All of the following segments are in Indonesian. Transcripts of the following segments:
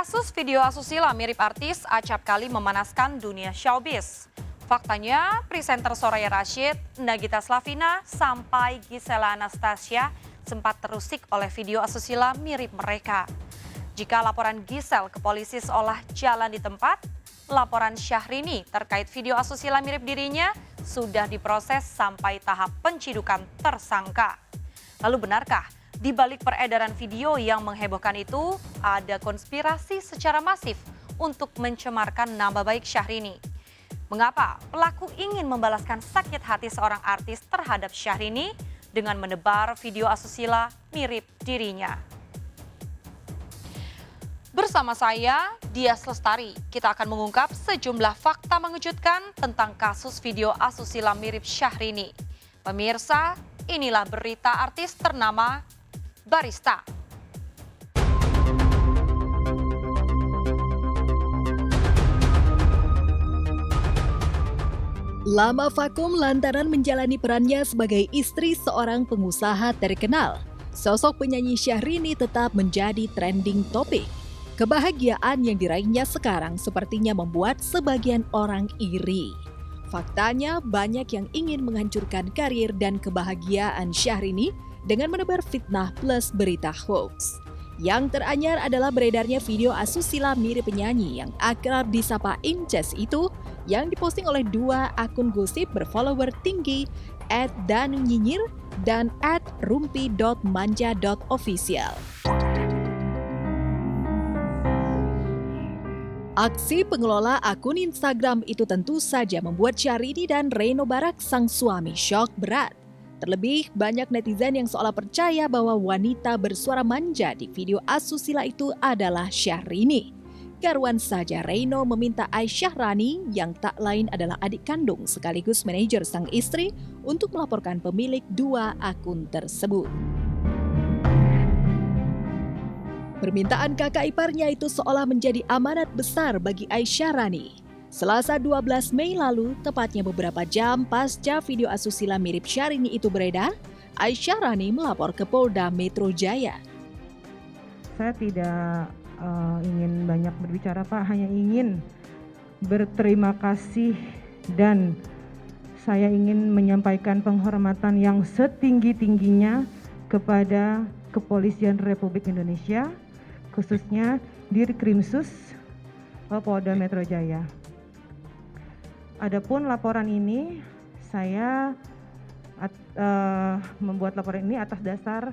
Kasus video asusila mirip artis acap kali memanaskan dunia showbiz. Faktanya, presenter Soraya Rashid, Nagita Slavina, sampai Gisela Anastasia sempat terusik oleh video asusila mirip mereka. Jika laporan Gisel ke polisi seolah jalan di tempat, laporan Syahrini terkait video asusila mirip dirinya sudah diproses sampai tahap pencidukan tersangka. Lalu benarkah di balik peredaran video yang menghebohkan itu ada konspirasi secara masif untuk mencemarkan nama baik Syahrini? Mengapa pelaku ingin membalaskan sakit hati seorang artis terhadap Syahrini dengan menebar video asusila mirip dirinya? Bersama saya, Dias Lestari, kita akan mengungkap sejumlah fakta mengejutkan tentang kasus video asusila mirip Syahrini. Pemirsa, inilah berita artis ternama Barista. Lama vakum lantaran menjalani perannya sebagai istri seorang pengusaha terkenal. Sosok penyanyi Syahrini tetap menjadi trending topik. Kebahagiaan yang diraihnya sekarang sepertinya membuat sebagian orang iri. Faktanya banyak yang ingin menghancurkan karir dan kebahagiaan Syahrini dengan menebar fitnah plus berita hoax. Yang teranyar adalah beredarnya video asusila mirip penyanyi yang akrab disapa Inces itu yang diposting oleh dua akun gosip berfollower tinggi @danunyinyir dan @rumpi.manja.official. Aksi pengelola akun Instagram itu tentu saja membuat Syahrini dan Reno Barak sang suami syok berat. Terlebih banyak netizen yang seolah percaya bahwa wanita bersuara manja di video asusila itu adalah Syahrini. Karuan saja Reno meminta Aisyah Rani yang tak lain adalah adik kandung sekaligus manajer sang istri untuk melaporkan pemilik dua akun tersebut. Permintaan kakak iparnya itu seolah menjadi amanat besar bagi Aisyah Rani. Selasa 12 Mei lalu, tepatnya beberapa jam pasca video asusila mirip Syahrini itu beredar, Aisyah Rani melapor ke Polda Metro Jaya. Saya tidak ingin banyak berbicara Pak, hanya ingin berterima kasih dan saya ingin menyampaikan penghormatan yang setinggi-tingginya kepada Kepolisian Republik Indonesia, khususnya Dirkrimsus Polda Metro Jaya. Adapun laporan ini, saya membuat laporan ini atas dasar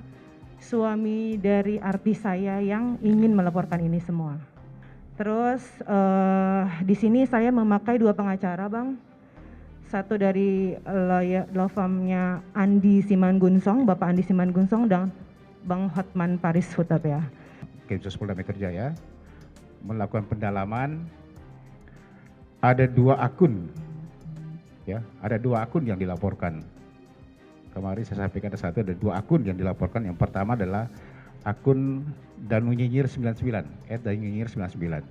suami dari artis saya yang ingin melaporkan ini semua. Terus di sini saya memakai dua pengacara, Bang. Satu dari law firm-nya Andi Simangunsong, Bapak Andi Simangunsong dan Bang Hotman Paris Hutapea. Krimsus Polda Metro Jaya melakukan pendalaman. Ada dua akun, ya, ada dua akun yang dilaporkan. Kemarin saya sampaikan ada dua akun yang dilaporkan. Yang pertama adalah akun Danunyinyir 99, @danunyinyir99.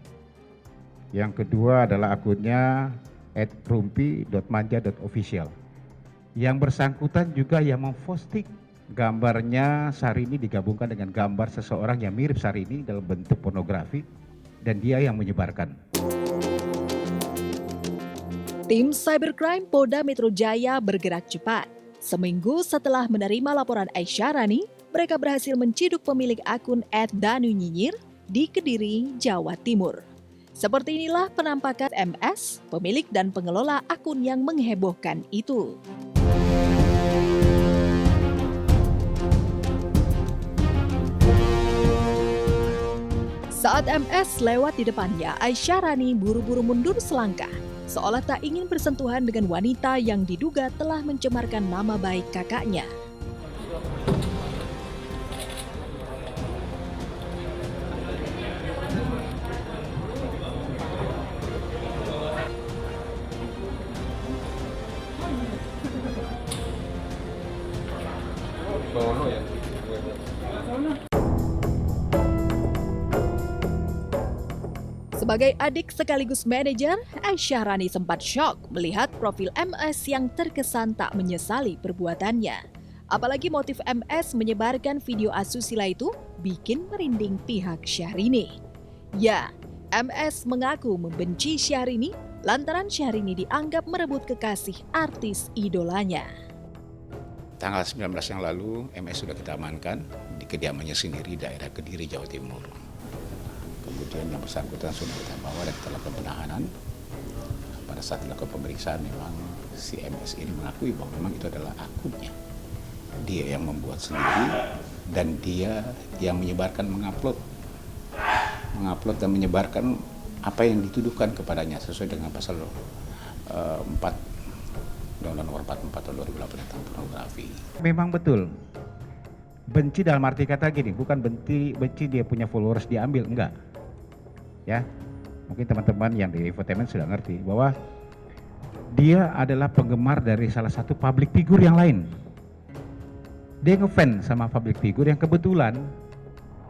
Yang kedua adalah akunnya @rumpi.manja.official. Yang bersangkutan juga yang memposting gambarnya Syahrini digabungkan dengan gambar seseorang yang mirip Syahrini dalam bentuk pornografi dan dia yang menyebarkan. Tim Cybercrime Polda Metro Jaya bergerak cepat. Seminggu setelah menerima laporan Aisyah Rani, mereka berhasil menciduk pemilik akun @danunyinyir di Kediri, Jawa Timur. Seperti inilah penampakan MS, pemilik dan pengelola akun yang menghebohkan itu. Saat MS lewat di depannya, Aisyah Rani buru-buru mundur selangkah, seolah tak ingin bersentuhan dengan wanita yang diduga telah mencemarkan nama baik kakaknya. Sebagai adik sekaligus manajer, Aisyah Rani sempat syok melihat profil MS yang terkesan tak menyesali perbuatannya. Apalagi motif MS menyebarkan video asusila itu bikin merinding pihak Syahrini. Ya, MS mengaku membenci Syahrini lantaran Syahrini dianggap merebut kekasih artis idolanya. Tanggal 19 yang lalu, MS sudah kita amankan di kediamannya sendiri, daerah Kediri, Jawa Timur. Kemudian yang bersangkutan sudah kita bawa dan kita lakukan penahanan. Pada saat dilakukan pemeriksaan, memang si MS ini mengakui bahwa memang itu adalah akunnya. Dia yang membuat sendiri dan dia yang menyebarkan, mengupload dan menyebarkan apa yang dituduhkan kepadanya sesuai dengan pasal 4 Undang-Undang Nomor 44 Tahun 2008 tentang pornografi. Memang betul. Benci dalam arti kata gini, bukan benci dia punya followers diambil, enggak. Ya. Mungkin teman-teman yang di infotainment sudah ngerti bahwa dia adalah penggemar dari salah satu public figure yang lain. Dia ngefans sama public figure yang kebetulan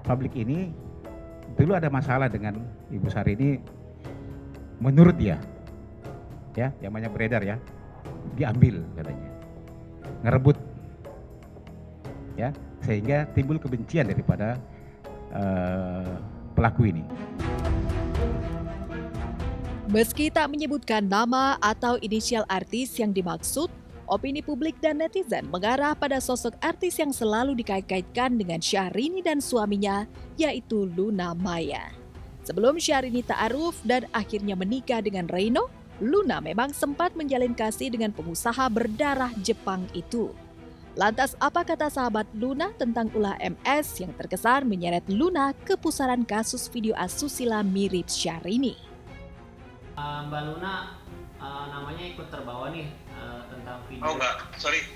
public ini dulu ada masalah dengan Ibu Syahrini menurut dia. Ya, yang banyak beredar ya. Diambil katanya, ngerebut, ya, sehingga timbul kebencian daripada pelaku ini. Meski tak menyebutkan nama atau inisial artis yang dimaksud, opini publik dan netizen mengarah pada sosok artis yang selalu dikait-kaitkan dengan Syahrini dan suaminya, yaitu Luna Maya. Sebelum Syahrini ta'aruf dan akhirnya menikah dengan Reno, Luna memang sempat menjalin kasih dengan pengusaha berdarah Jepang itu. Lantas apa kata sahabat Luna tentang ulah MS yang terkesan menyeret Luna ke pusaran kasus video asusila mirip Syahrini? Mbak Luna namanya ikut terbawa nih tentang video. Oh enggak, sorry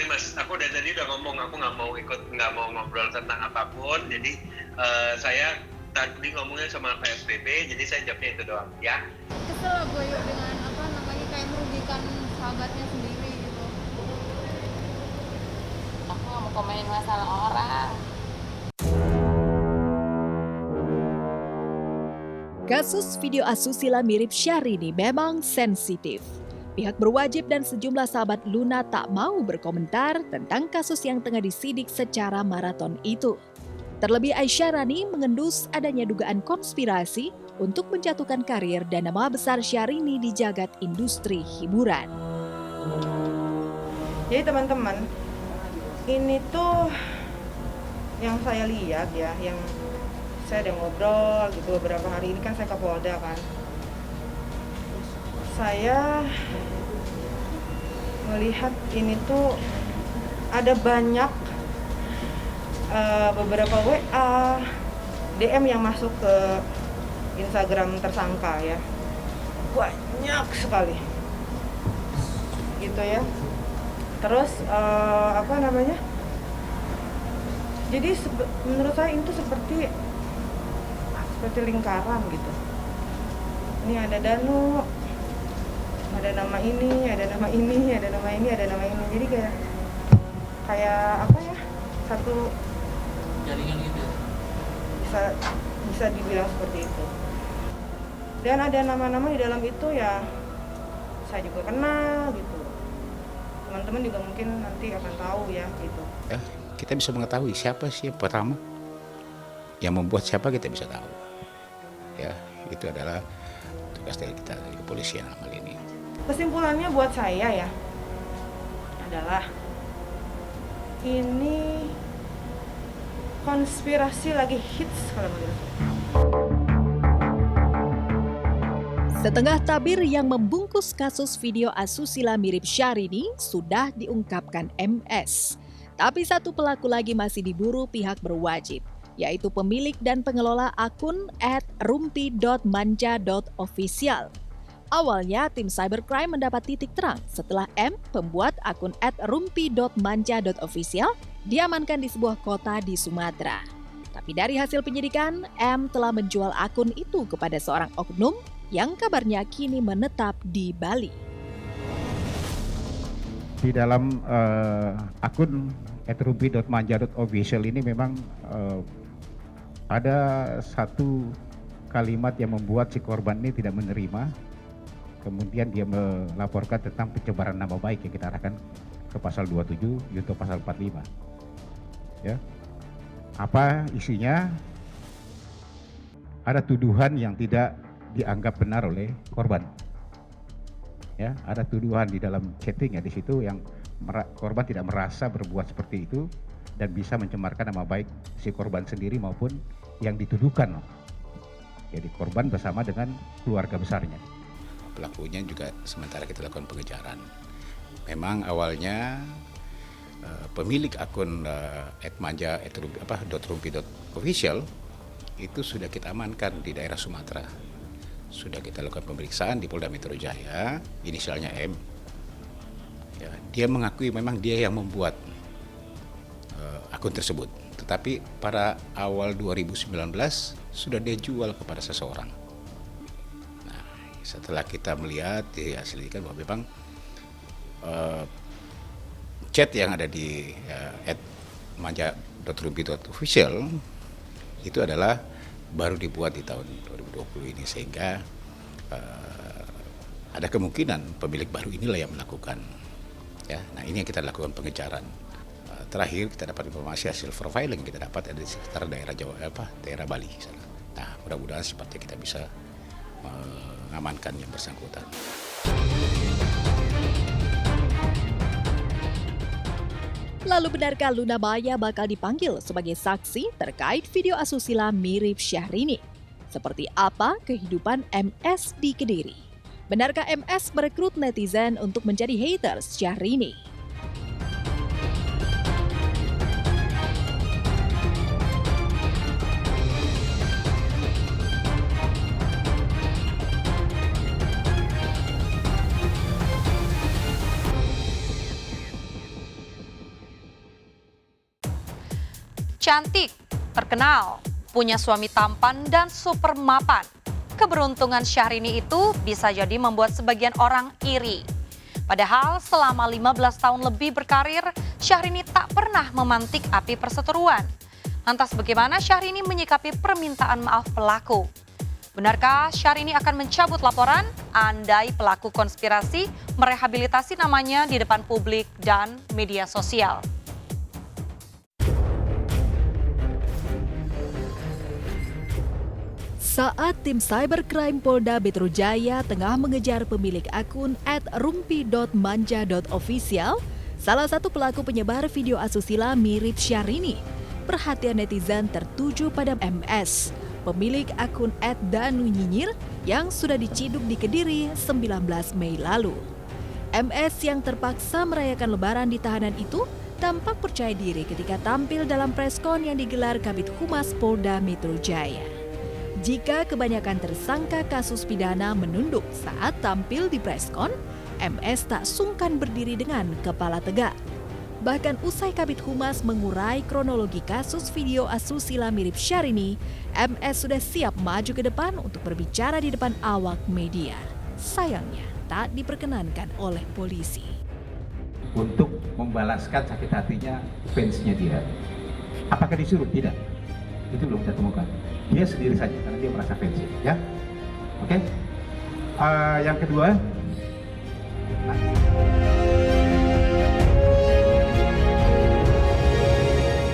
mas, aku dari tadi udah ngomong, aku nggak mau ngobrol tentang apapun, jadi saya tadi ngomongnya sama PSBB, jadi saya jawabnya itu doang, ya. Kesel gue yuk dengan kayak merugikan sahabatnya sendiri gitu. Aku nggak mau komenin masalah orang. Kasus video asusila mirip Syahrini memang sensitif. Pihak berwajib dan sejumlah sahabat Luna tak mau berkomentar tentang kasus yang tengah disidik secara maraton itu. Terlebih Aisyah Rani mengendus adanya dugaan konspirasi untuk menjatuhkan karir dan nama besar Syahrini di jagat industri hiburan. Jadi teman-teman, ini tuh yang saya lihat ya, yang saya ada ngobrol gitu beberapa hari ini kan saya ke Polda kan. Saya melihat ini tuh ada banyak beberapa WA, DM yang masuk ke Instagram tersangka ya, banyak sekali gitu ya. Terus jadi menurut saya itu seperti lingkaran gitu. Ini ada Danu, ada nama ini, ada nama ini, ada nama ini, ada nama ini. Jadi kayak apa ya, satu Jaringan gitu. Bisa dibilang seperti itu. Dan ada nama-nama di dalam itu ya saya juga kenal gitu. Teman-teman juga mungkin nanti akan tahu ya gitu. Ya, kita bisa mengetahui siapa sih yang pertama yang membuat, siapa kita bisa tahu. Ya, itu adalah tugas dari kita, dari kepolisian amal ini. Kesimpulannya buat saya ya adalah ini konspirasi lagi hits kalau menurut saya. Setengah tabir yang membungkus kasus video asusila mirip Syahrini sudah diungkapkan MS. Tapi satu pelaku lagi masih diburu pihak berwajib, yaitu pemilik dan pengelola akun @rumpi.manja.official. Awalnya tim cybercrime mendapat titik terang setelah M, pembuat akun @rumpi.manja.official, diamankan di sebuah kota di Sumatera. Tapi dari hasil penyidikan, M telah menjual akun itu kepada seorang oknum yang kabarnya kini menetap di Bali. Di dalam akun @rumpi.manja.official ini memang ada satu kalimat yang membuat si korban ini tidak menerima. Kemudian dia melaporkan tentang pencemaran nama baik yang kita arahkan ke pasal 27 yaitu pasal 45. Ya. Apa isinya? ada tuduhan yang tidak dianggap benar oleh korban. Ya, ada tuduhan di dalam chatting ya di situ yang korban tidak merasa berbuat seperti itu dan bisa mencemarkan nama baik si korban sendiri maupun yang dituduhkan. Jadi korban bersama dengan keluarga besarnya. Pelakunya juga sementara kita lakukan pengejaran. Memang awalnya pemilik akun @manja.rumpi.official itu sudah kita amankan di daerah Sumatera. Sudah kita lakukan pemeriksaan di Polda Metro Jaya, inisialnya M. Ya, dia mengakui memang dia yang membuat akun tersebut. Tetapi pada awal 2019 sudah dia jual kepada seseorang. Nah, setelah kita melihat dihasilkan bahwa memang chat yang ada di @manja.rumpi.official itu adalah baru dibuat di tahun 2020 ini, sehingga ada kemungkinan pemilik baru inilah yang melakukan. Ya, nah ini yang kita lakukan pengejaran. Terakhir kita dapat informasi hasil profiling yang kita dapat ada di sekitar daerah daerah Bali sana. Nah, mudah-mudahan secepatnya kita bisa mengamankan yang bersangkutan. Lalu benarkah Luna Maya bakal dipanggil sebagai saksi terkait video asusila mirip Syahrini? Seperti apa kehidupan MS di Kediri? Benarkah MS merekrut netizen untuk menjadi haters Syahrini? Cantik, terkenal, punya suami tampan dan super mapan. Keberuntungan Syahrini itu bisa jadi membuat sebagian orang iri. Padahal selama 15 tahun lebih berkarir, Syahrini tak pernah memantik api perseteruan. Lantas bagaimana Syahrini menyikapi permintaan maaf pelaku? Benarkah Syahrini akan mencabut laporan andai pelaku konspirasi merehabilitasi namanya di depan publik dan media sosial? Saat tim cybercrime Polda Metro Jaya tengah mengejar pemilik akun @rumpi.manja.official, salah satu pelaku penyebar video asusila mirip Syahrini, perhatian netizen tertuju pada MS, pemilik akun @danunyinyir yang sudah diciduk di Kediri 19 Mei lalu. MS yang terpaksa merayakan lebaran di tahanan itu tampak percaya diri ketika tampil dalam preskon yang digelar Kabid Humas Polda Metro Jaya. Jika kebanyakan tersangka kasus pidana menunduk saat tampil di preskon, MS tak sungkan berdiri dengan kepala tegak. Bahkan usai Kabid Humas mengurai kronologi kasus video asusila mirip Syahrini, MS sudah siap maju ke depan untuk berbicara di depan awak media. Sayangnya, tak diperkenankan oleh polisi. Untuk membalaskan sakit hatinya fansnya dia. Apakah disuruh? Tidak. Itu belum kita temukan. Dia sendiri saja karena dia merasa fancy, ya. Oke. Yang kedua,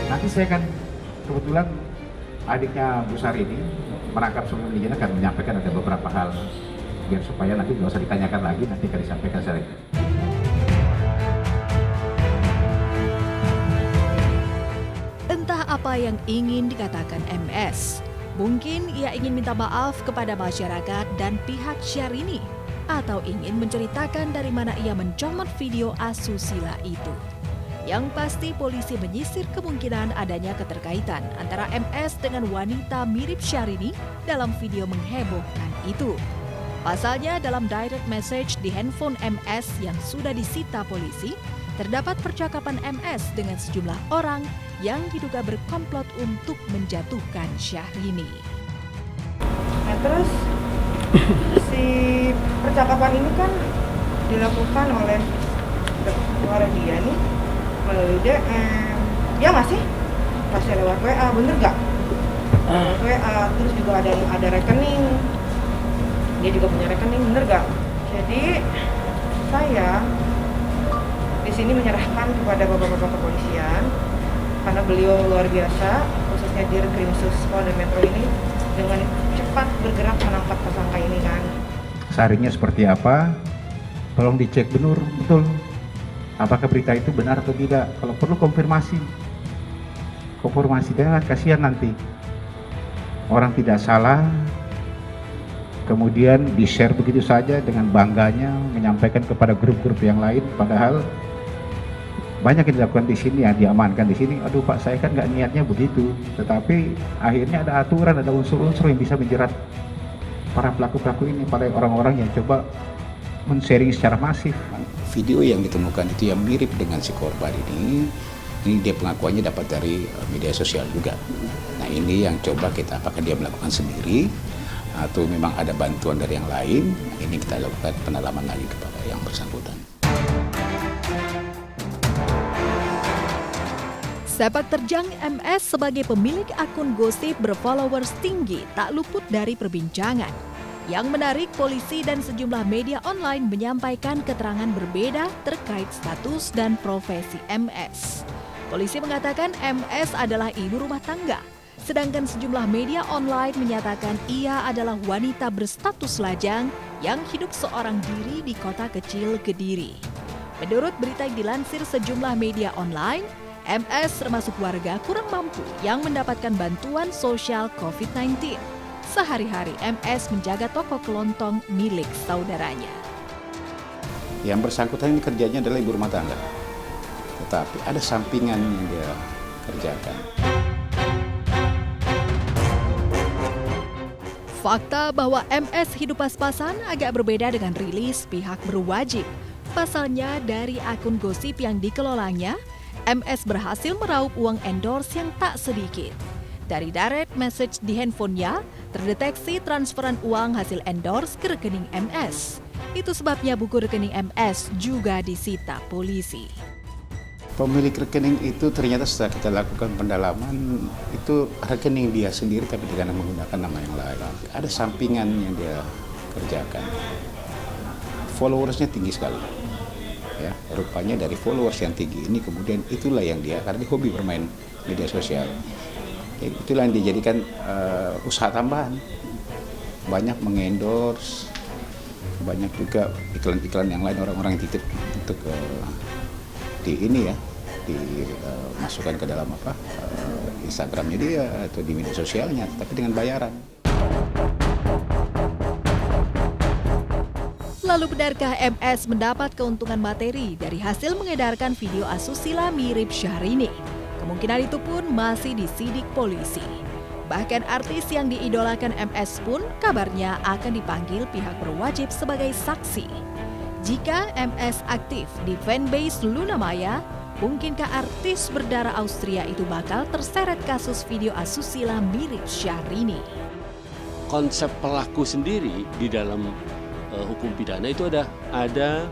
nanti saya akan kebetulan adiknya Bu Sari ini merangkap semua ini akan menyampaikan ada beberapa hal biar supaya nanti nggak usah ditanyakan lagi, nanti akan disampaikan secara. Entah apa yang ingin dikatakan MS. Mungkin ia ingin minta maaf kepada masyarakat dan pihak Syahrini, atau ingin menceritakan dari mana ia mencomot video asusila itu. Yang pasti polisi menyisir kemungkinan adanya keterkaitan antara MS dengan wanita mirip Syahrini dalam video menghebohkan itu. Pasalnya dalam direct message di handphone MS yang sudah disita polisi, terdapat percakapan MS dengan sejumlah orang yang diduga berkomplot untuk menjatuhkan Syahrini. Nah terus si percakapan ini kan dilakukan oleh keluarga dia nih melalui DM. Ya nggak sih? Pasti lewat WA, bener nggak? Lewat WA, terus juga ada rekening. Dia juga punya rekening, bener nggak? Jadi saya di sini menyerahkan kepada bapak-bapak kepolisian karena beliau luar biasa, khususnya Dirkrimsus Polda Metro ini dengan cepat bergerak menangkap tersangka ini kan. Sarinya seperti apa? Tolong dicek betul apakah berita itu benar atau tidak. Kalau perlu konfirmasi jangan kasihan nanti orang tidak salah kemudian di-share begitu saja dengan bangganya menyampaikan kepada grup-grup yang lain, padahal banyak yang dilakukan di sini, yang diamankan di sini. Aduh Pak, saya kan nggak niatnya begitu, tetapi akhirnya ada aturan, ada unsur-unsur yang bisa menjerat para pelaku-pelaku ini, pada orang-orang yang coba men-sharing secara masif. Video yang ditemukan itu yang mirip dengan si korban ini dia pengakuannya dapat dari media sosial juga. Nah ini yang coba kita, apakah dia melakukan sendiri atau memang ada bantuan dari yang lain, ini kita lakukan pendalaman lagi kepada yang bersangkutan. Sepak terjang MS sebagai pemilik akun gosip berfollowers tinggi tak luput dari perbincangan. Yang menarik, polisi dan sejumlah media online menyampaikan keterangan berbeda terkait status dan profesi MS. Polisi mengatakan MS adalah ibu rumah tangga, sedangkan sejumlah media online menyatakan ia adalah wanita berstatus lajang yang hidup seorang diri di kota kecil Kediri. Menurut berita yang dilansir sejumlah media online, MS termasuk warga kurang mampu yang mendapatkan bantuan sosial COVID-19. Sehari-hari MS menjaga toko kelontong milik saudaranya. Yang bersangkutan ini kerjanya adalah ibu rumah tangga, tetapi ada sampingan yang dia kerjakan. Fakta bahwa MS hidup pas-pasan agak berbeda dengan rilis pihak berwajib. Pasalnya dari akun gosip yang dikelolanya, MS berhasil meraup uang endorse yang tak sedikit. Dari direct message di handphonenya, terdeteksi transferan uang hasil endorse ke rekening MS. Itu sebabnya buku rekening MS juga disita polisi. Pemilik rekening itu ternyata setelah kita lakukan pendalaman, itu rekening dia sendiri tapi dengan menggunakan nama yang lain. Ada sampingan yang dia kerjakan. Followersnya tinggi sekali. Ya, rupanya dari followers yang tinggi ini kemudian itulah yang dia, karena dia hobi bermain media sosial. Itulah yang dijadikan usaha tambahan. Banyak mengendorse, banyak juga iklan-iklan yang lain, orang-orang yang titip untuk di ini ya, dimasukkan ke dalam Instagramnya dia atau di media sosialnya, tapi dengan bayaran. Lalu benarkah MS mendapat keuntungan materi dari hasil mengedarkan video asusila mirip Syahrini? Kemungkinan itu pun masih disidik polisi. Bahkan artis yang diidolakan MS pun kabarnya akan dipanggil pihak berwajib sebagai saksi. Jika MS aktif di fanbase Luna Maya, mungkinkah artis berdarah Austria itu bakal terseret kasus video asusila mirip Syahrini? Konsep pelaku sendiri di dalam hukum pidana itu ada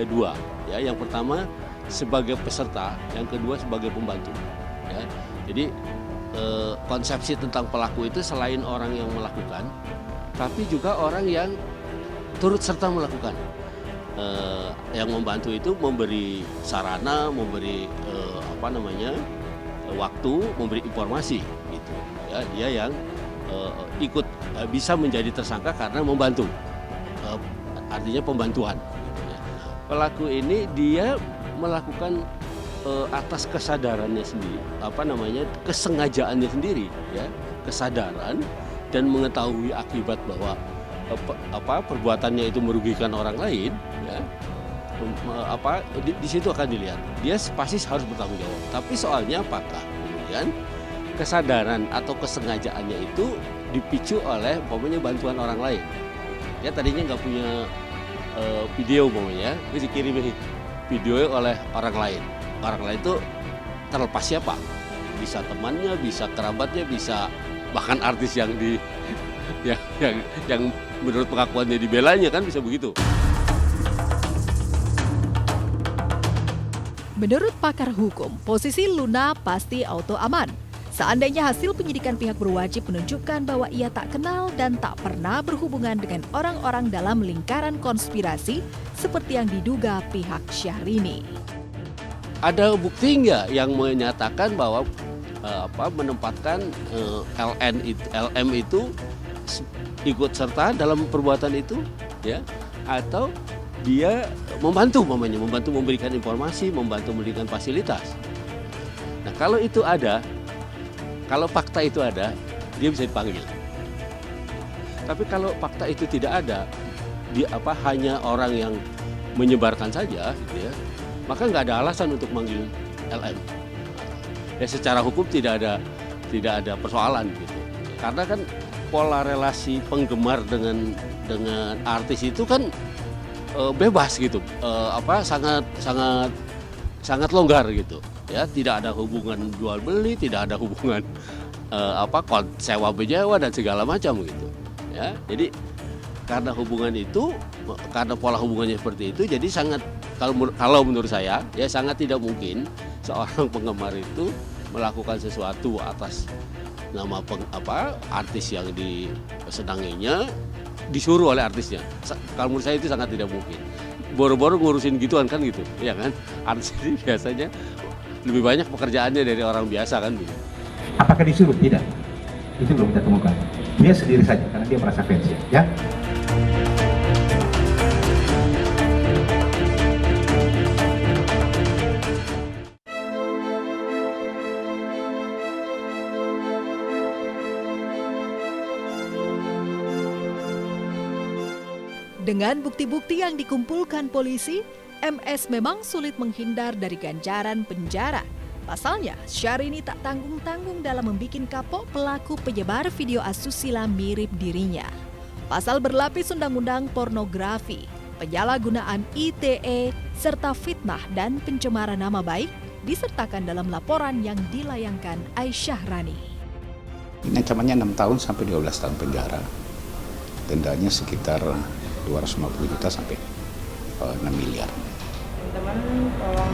dua. Ya, yang pertama sebagai peserta, yang kedua sebagai pembantu. Ya. Jadi konsepsi tentang pelaku itu selain orang yang melakukan, tapi juga orang yang turut serta melakukan. Yang membantu itu memberi sarana, memberi waktu, memberi informasi, gitu. Ya, dia yang ikut bisa menjadi tersangka karena membantu, artinya pembantuan. Gitu ya. Pelaku ini dia melakukan atas kesadarannya sendiri, kesengajaannya sendiri, ya, kesadaran dan mengetahui akibat bahwa perbuatannya itu merugikan orang lain, ya, di situ akan dilihat dia pasti harus bertanggung jawab. Tapi soalnya apakah kemudian kesadaran atau kesengajaannya itu dipicu oleh bantuan orang lain? Ya tadinya nggak punya video bisa dikirim video oleh orang lain. Orang lain itu terlepas siapa, bisa temannya, bisa kerabatnya, bisa bahkan artis yang yang menurut pengakuannya dibelanya, kan bisa begitu. Menurut pakar hukum, posisi Luna pasti auto aman. Seandainya hasil penyidikan pihak berwajib menunjukkan bahwa ia tak kenal dan tak pernah berhubungan dengan orang-orang dalam lingkaran konspirasi seperti yang diduga pihak Syahrini. Ada bukti nggak yang menyatakan bahwa menempatkan LM itu ikut serta dalam perbuatan itu, ya, atau dia membantu memberikan informasi, membantu memberikan fasilitas. Nah, kalau itu ada, kalau fakta itu ada, dia bisa dipanggil. Tapi kalau fakta itu tidak ada, dia hanya orang yang menyebarkan saja, gitu ya, maka nggak ada alasan untuk manggil LM. Ya, secara hukum tidak ada persoalan gitu. Karena kan pola relasi penggemar dengan artis itu kan bebas gitu, sangat longgar gitu. Ya, tidak ada hubungan jual beli, tidak ada hubungan sewa menyewa dan segala macam gitu. Ya, jadi karena hubungan itu, karena pola hubungannya seperti itu, jadi sangat, kalau menurut saya ya sangat tidak mungkin seorang penggemar itu melakukan sesuatu atas nama artis yang disenanginya disuruh oleh artisnya. Kalau menurut saya itu sangat tidak mungkin. Boro-boro ngurusin gituan kan gitu, ya kan? Artis ini biasanya lebih banyak pekerjaannya dari orang biasa kan gitu. Apakah disuruh? Tidak. Itu belum kita temukan. Dia sendiri saja karena dia merasa fans ya. Dengan bukti-bukti yang dikumpulkan polisi, MS memang sulit menghindar dari ganjaran penjara. Pasalnya, Syahrini tak tanggung-tanggung dalam membuat kapok pelaku penyebar video asusila mirip dirinya. Pasal berlapis Undang-Undang Pornografi, penyalahgunaan ITE, serta fitnah dan pencemaran nama baik disertakan dalam laporan yang dilayangkan Aisyah Rani. Ini ancamannya 6 tahun sampai 12 tahun penjara. Dendanya sekitar 250 juta sampai 6 miliar. Teman-teman tolong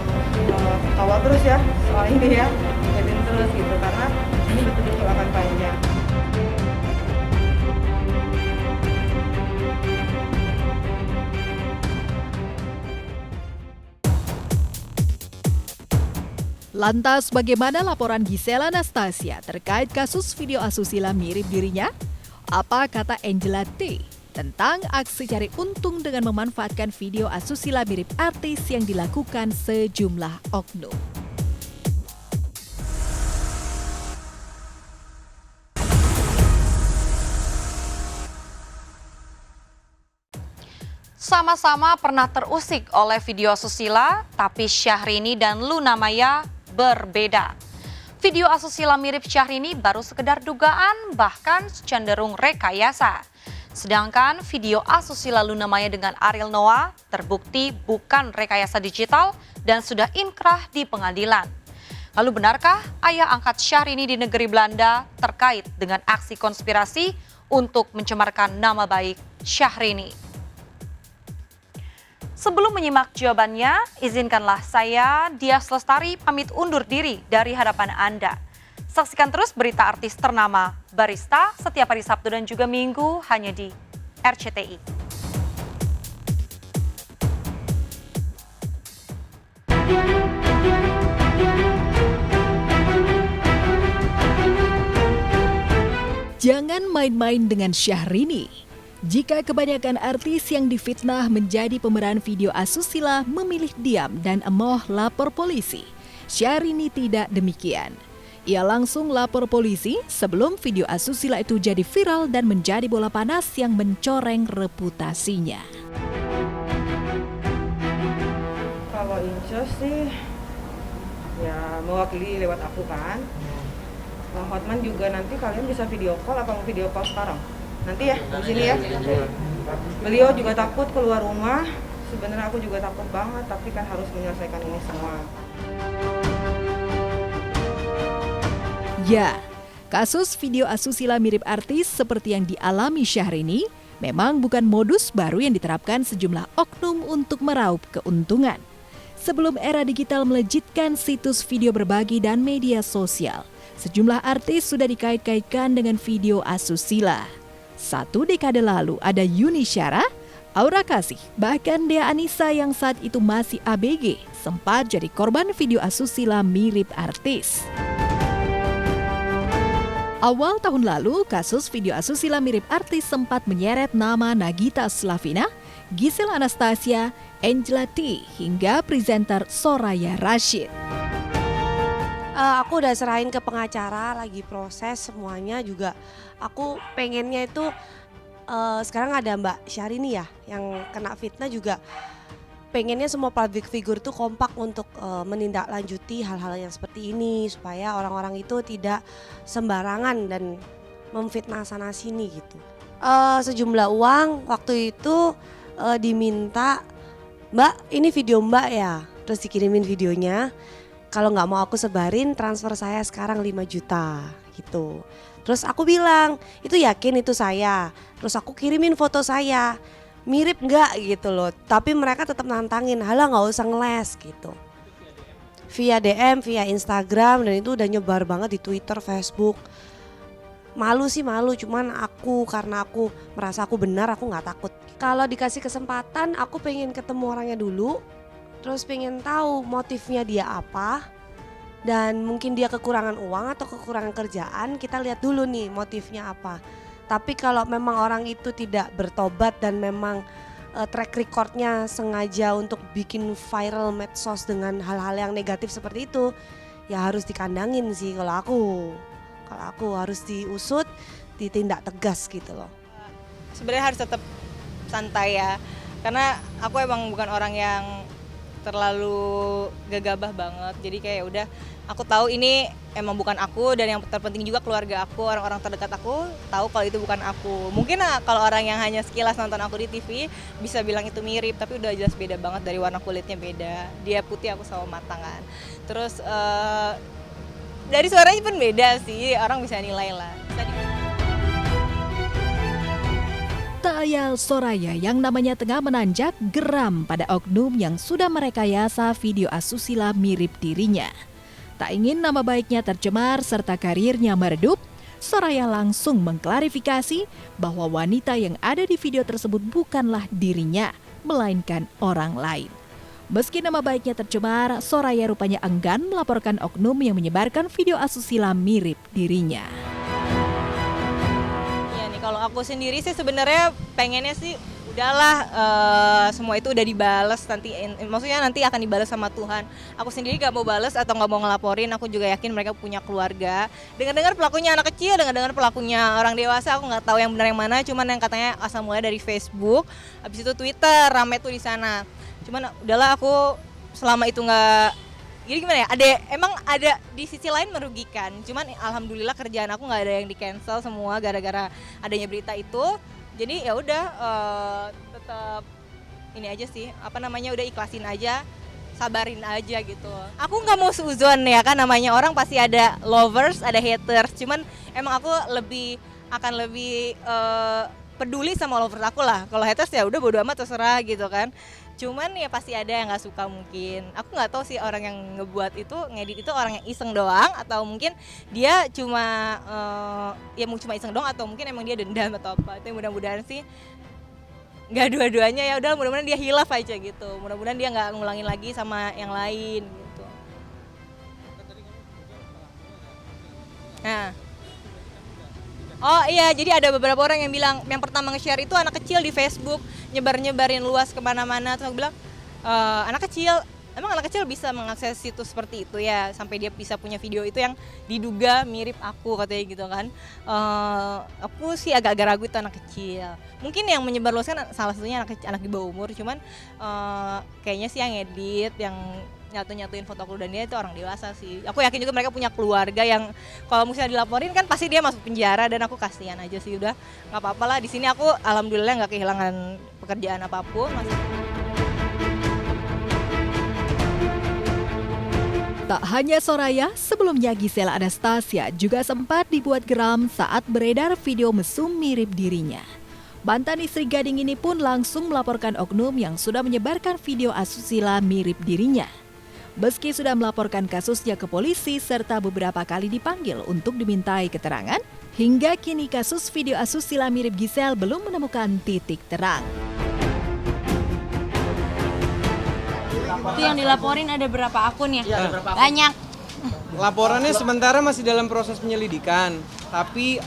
kawal terus ya soal ini ya, ikutin terus gitu karena ini betul-betul akan panjang. Lantas bagaimana laporan Gisela Anastasia terkait kasus video asusila mirip dirinya? Apa kata Angela T tentang aksi cari untung dengan memanfaatkan video asusila mirip artis yang dilakukan sejumlah oknum? Sama-sama pernah terusik oleh video asusila, tapi Syahrini dan Luna Maya berbeda. Video asusila mirip Syahrini baru sekedar dugaan, bahkan cenderung rekayasa. Sedangkan video asusila Luna Maya dengan Ariel Noah terbukti bukan rekayasa digital dan sudah inkrah di pengadilan. Lalu benarkah ayah angkat Syahrini di negeri Belanda terkait dengan aksi konspirasi untuk mencemarkan nama baik Syahrini? Sebelum menyimak jawabannya, izinkanlah saya, Dias Lestari, pamit undur diri dari hadapan Anda. Saksikan terus berita artis ternama Barista setiap hari Sabtu dan juga Minggu hanya di RCTI. Jangan main-main dengan Syahrini. Jika kebanyakan artis yang difitnah menjadi pemeran video asusila memilih diam dan emoh lapor polisi, Syahrini tidak demikian. Ia langsung lapor polisi sebelum video asusila itu jadi viral dan menjadi bola panas yang mencoreng reputasinya. Kalau Incus sih ya mewakili lewat aku kan. Bang Hotman juga nanti kalian bisa video call apa mau video call sekarang? Nanti ya di sini ya. Beliau juga takut keluar rumah. Sebenarnya aku juga takut banget, tapi kan harus menyelesaikan ini semua. Ya, kasus video asusila mirip artis seperti yang dialami Syahrini memang bukan modus baru yang diterapkan sejumlah oknum untuk meraup keuntungan. Sebelum era digital melejitkan situs video berbagi dan media sosial, sejumlah artis sudah dikait-kaitkan dengan video asusila. 1 dekade lalu ada Yuni Syara, Aura Kasih, bahkan Dea Anissa yang saat itu masih ABG sempat jadi korban video asusila mirip artis. Awal tahun lalu, kasus video asusila mirip artis sempat menyeret nama Nagita Slavina, Gisel Anastasia, Angela T, hingga presenter Soraya Rashid. Aku udah serahin ke pengacara, lagi proses semuanya juga. Aku pengennya itu sekarang ada Mbak Syahrini ya yang kena fitnah juga. Pengennya semua public figure tuh kompak untuk menindaklanjuti hal-hal yang seperti ini supaya orang-orang itu tidak sembarangan dan memfitnah sana sini gitu. Sejumlah uang waktu itu diminta, Mbak ini video Mbak ya, terus dikirimin videonya. Kalau nggak mau aku sebarin transfer saya sekarang 5 juta gitu. Terus aku bilang itu yakin itu saya, terus aku kirimin foto saya. Mirip nggak gitu loh, tapi mereka tetap nantangin, halah nggak usah ngeles gitu. Via DM, via Instagram, dan itu udah nyebar banget di Twitter, Facebook. Malu sih malu, cuman karena aku merasa aku benar, aku nggak takut. Kalau dikasih kesempatan, aku pengen ketemu orangnya dulu, terus pengen tahu motifnya dia apa, dan mungkin dia kekurangan uang atau kekurangan kerjaan, kita lihat dulu nih motifnya apa. Tapi kalau memang orang itu tidak bertobat dan memang track recordnya sengaja untuk bikin viral medsos dengan hal-hal yang negatif seperti itu, ya harus dikandangin sih kalau aku harus diusut, ditindak tegas gitu loh. Sebenarnya harus tetap santai ya, karena aku emang bukan orang yang terlalu gegabah banget. Jadi kayak udah aku tahu ini emang bukan aku, dan yang terpenting juga keluarga aku, orang-orang terdekat aku tahu kalau itu bukan aku. Mungkin kalau orang yang hanya sekilas nonton aku di TV bisa bilang itu mirip, tapi udah jelas beda banget, dari warna kulitnya beda. Dia putih, aku sama matangan. Terus dari suaranya pun beda sih, orang bisa nilai lah. Tak ayal Soraya yang namanya tengah menanjak geram pada oknum yang sudah merekayasa video asusila mirip dirinya. Tak ingin nama baiknya tercemar serta karirnya meredup, Soraya langsung mengklarifikasi bahwa wanita yang ada di video tersebut bukanlah dirinya, melainkan orang lain. Meski nama baiknya tercemar, Soraya rupanya enggan melaporkan oknum yang menyebarkan video asusila mirip dirinya. Kalau aku sendiri sih sebenarnya pengennya sih udahlah, semua itu udah dibales nanti, maksudnya nanti akan dibales sama Tuhan. Aku sendiri gak mau bales atau gak mau ngelaporin, aku juga yakin mereka punya keluarga. Dengar-dengar pelakunya anak kecil, dengar-dengar pelakunya orang dewasa, aku nggak tahu yang benar yang mana. Cuman yang katanya asal mulai dari Facebook, habis itu Twitter, rame tuh di sana. Cuman udahlah, aku selama itu nggak. Jadi gimana ya, emang ada di sisi lain merugikan, cuman alhamdulillah kerjaan aku nggak ada yang di cancel semua gara-gara adanya berita itu. Jadi ya udah, tetap ini aja sih, udah ikhlasin aja, sabarin aja gitu. Aku nggak mau suuzon ya kan, namanya orang pasti ada lovers, ada haters, cuman emang aku akan lebih peduli sama lovers aku lah. Kalau haters ya udah bodo amat, terserah gitu kan. Cuman ya pasti ada yang nggak suka mungkin. Aku nggak tahu sih orang yang ngebuat itu, ngedit itu orang yang iseng doang, atau mungkin dia cuma cuma iseng doang, atau mungkin emang dia dendam atau apa. Itu mudah-mudahan sih nggak dua-duanya, ya udah mudah-mudahan dia hilaf aja gitu. Mudah-mudahan dia nggak ngulangin lagi sama yang lain gitu. Nah. Oh iya, jadi ada beberapa orang yang bilang, yang pertama nge-share itu anak kecil di Facebook, nyebarin luas kemana-mana. Terus aku bilang, anak kecil, emang anak kecil bisa mengakses situs seperti itu ya, sampai dia bisa punya video itu yang diduga mirip aku katanya gitu kan. Aku sih agak-agak ragu itu anak kecil. Mungkin yang menyebarluaskan salah satunya anak di bawah umur, cuman kayaknya sih yang edit, yang nyatuin foto aku dan dia itu orang dewasa sih. Aku yakin juga mereka punya keluarga yang kalau misalnya dilaporin kan pasti dia masuk penjara, dan aku kasihan aja sih. Udah nggak apa-apa lah, di sini aku alhamdulillah nggak kehilangan pekerjaan apapun. Tak hanya Soraya, sebelumnya Gisel Anastasia juga sempat dibuat geram saat beredar video mesum mirip dirinya. Mantan istri Gading ini pun langsung melaporkan oknum yang sudah menyebarkan video asusila mirip dirinya. Meski sudah melaporkan kasusnya ke polisi serta beberapa kali dipanggil untuk dimintai keterangan, hingga kini kasus video asusila mirip Gisel belum menemukan titik terang. Itu yang dilaporin ada berapa akun ya? Banyak. Laporannya sementara masih dalam proses penyelidikan. tapi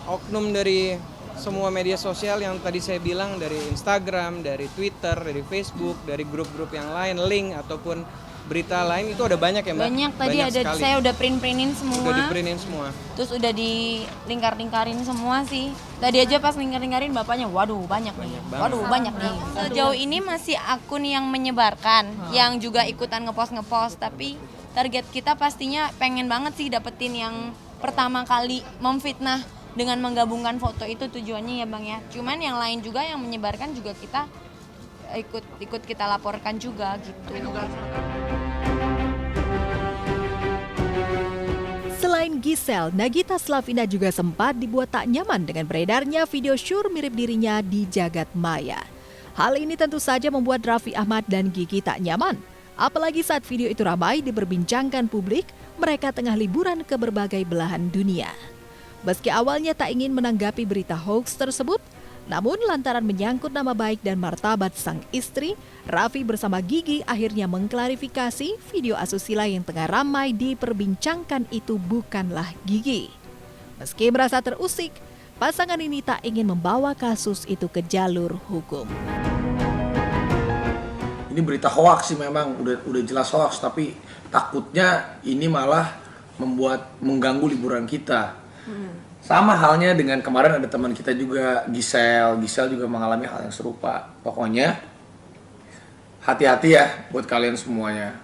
oknum dari semua media sosial yang tadi saya bilang, dari Instagram, dari Twitter, dari Facebook, dari grup-grup yang lain, link ataupun berita lain, itu ada banyak ya Mbak? Banyak, tadi banyak ada sekali. saya udah print-printin semua. Udah di-printin semua. Terus udah dilingkar-lingkarin semua sih. Tadi aja pas lingkar-lingkarin bapaknya, waduh banyak nih. Waduh banyak nih. Sejauh ini masih akun yang menyebarkan, yang juga ikutan ngepost, tapi target kita pastinya pengen banget sih dapetin yang pertama kali memfitnah dengan menggabungkan foto, itu tujuannya ya Bang ya. Cuman yang lain juga yang menyebarkan juga kita ikut kita laporkan juga gitu. Selain Giselle, Nagita Slavina juga sempat dibuat tak nyaman dengan beredarnya video syur mirip dirinya di jagat maya. Hal ini tentu saja membuat Raffi Ahmad dan Gigi tak nyaman. Apalagi saat video itu ramai diperbincangkan publik, mereka tengah liburan ke berbagai belahan dunia. Meski awalnya tak ingin menanggapi berita hoax tersebut, namun lantaran menyangkut nama baik dan martabat sang istri, Raffi bersama Gigi akhirnya mengklarifikasi video asusila yang tengah ramai diperbincangkan itu bukanlah Gigi. Meski merasa terusik, pasangan ini tak ingin membawa kasus itu ke jalur hukum. Ini berita hoaks sih, memang udah jelas hoaks, tapi takutnya ini malah mengganggu liburan kita. Sama halnya dengan kemarin ada teman kita juga, Giselle juga mengalami hal yang serupa. Pokoknya hati-hati ya buat kalian semuanya.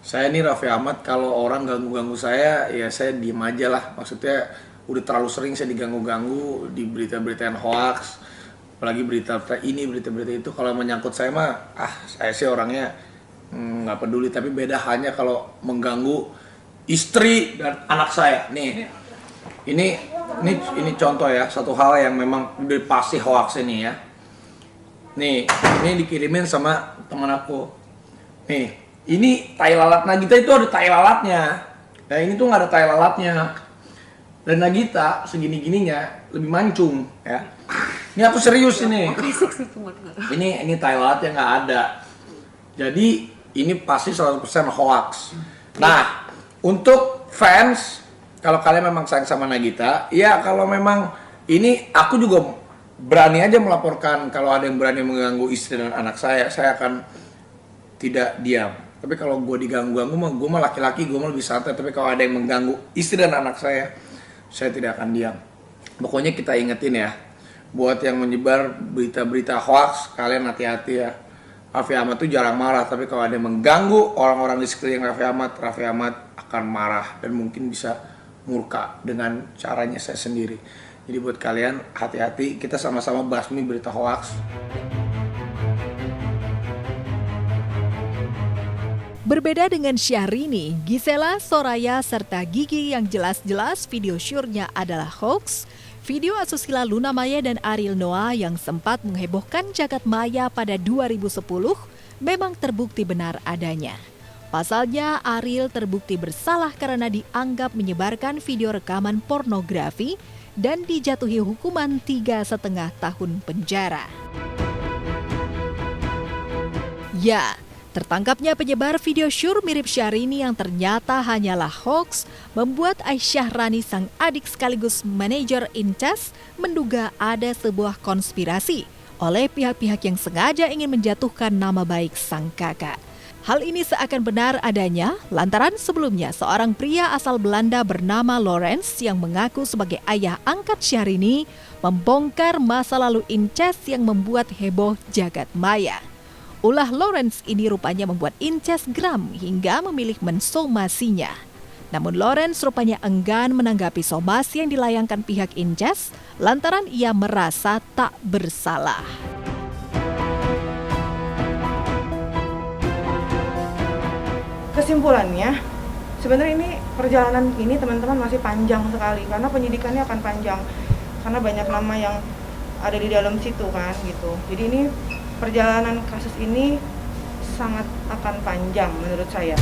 Saya nih Raffi Ahmad, kalau orang ganggu-ganggu saya, ya saya diem aja lah. Maksudnya udah terlalu sering saya diganggu-ganggu di berita-berita yang hoaks, apalagi berita-berita ini, berita-berita itu. Kalau menyangkut saya mah, saya sih orangnya nggak peduli. Tapi beda hanya kalau mengganggu istri dan anak saya. Nih, ini contoh ya, satu hal yang memang udah pasti hoaks ini ya. Nih, ini dikirimin sama teman aku. Nih, ini tai lalat Nagita itu ada tai lalatnya. Nah, ini tuh nggak ada tai lalatnya. Dan Nagita segini-gininya lebih mancung ya. Ini aku serius ini. Ini tai lalatnya nggak ada. Jadi ini pasti 100% hoaks. Nah, untuk fans, kalau kalian memang sayang sama Nagita, ya kalau memang ini aku juga berani aja melaporkan. Kalau ada yang berani mengganggu istri dan anak saya akan tidak diam. Tapi kalau gue diganggu-ganggu, gue mah laki-laki, gue mah lebih santai. Tapi kalau ada yang mengganggu istri dan anak saya tidak akan diam. Pokoknya kita ingetin ya, buat yang menyebar berita-berita hoax, kalian hati-hati ya. Raffi Ahmad tuh jarang marah, tapi kalau ada yang mengganggu orang-orang di sekeliling Raffi Ahmad akan marah dan mungkin bisa murka dengan caranya saya sendiri. Jadi buat kalian hati-hati, kita sama-sama basmi berita hoaks. Berbeda dengan Syahrini, Gisela, Soraya, serta Gigi yang jelas-jelas video syurnya adalah hoax, video asusila Luna Maya dan Ariel Noah yang sempat menghebohkan jagat maya pada 2010 memang terbukti benar adanya. Pasalnya, Ariel terbukti bersalah karena dianggap menyebarkan video rekaman pornografi dan dijatuhi hukuman 3,5 tahun penjara. Ya, tertangkapnya penyebar video syur mirip Syahrini yang ternyata hanyalah hoax membuat Aisyah Rani, sang adik sekaligus manajer Incas, menduga ada sebuah konspirasi oleh pihak-pihak yang sengaja ingin menjatuhkan nama baik sang kakak. Hal ini seakan benar adanya lantaran sebelumnya seorang pria asal Belanda bernama Lawrence yang mengaku sebagai ayah angkat Syahrini membongkar masa lalu Incas yang membuat heboh jagat maya. Ulah Lawrence ini rupanya membuat Incas geram hingga memilih mensomasinya. Namun Lawrence rupanya enggan menanggapi somasi yang dilayangkan pihak Incas lantaran ia merasa tak bersalah. Kesimpulannya, sebenarnya ini perjalanan ini teman-teman masih panjang sekali karena penyidikannya akan panjang karena banyak nama yang ada di dalam situ kan gitu. Jadi ini perjalanan kasus ini sangat akan panjang menurut saya.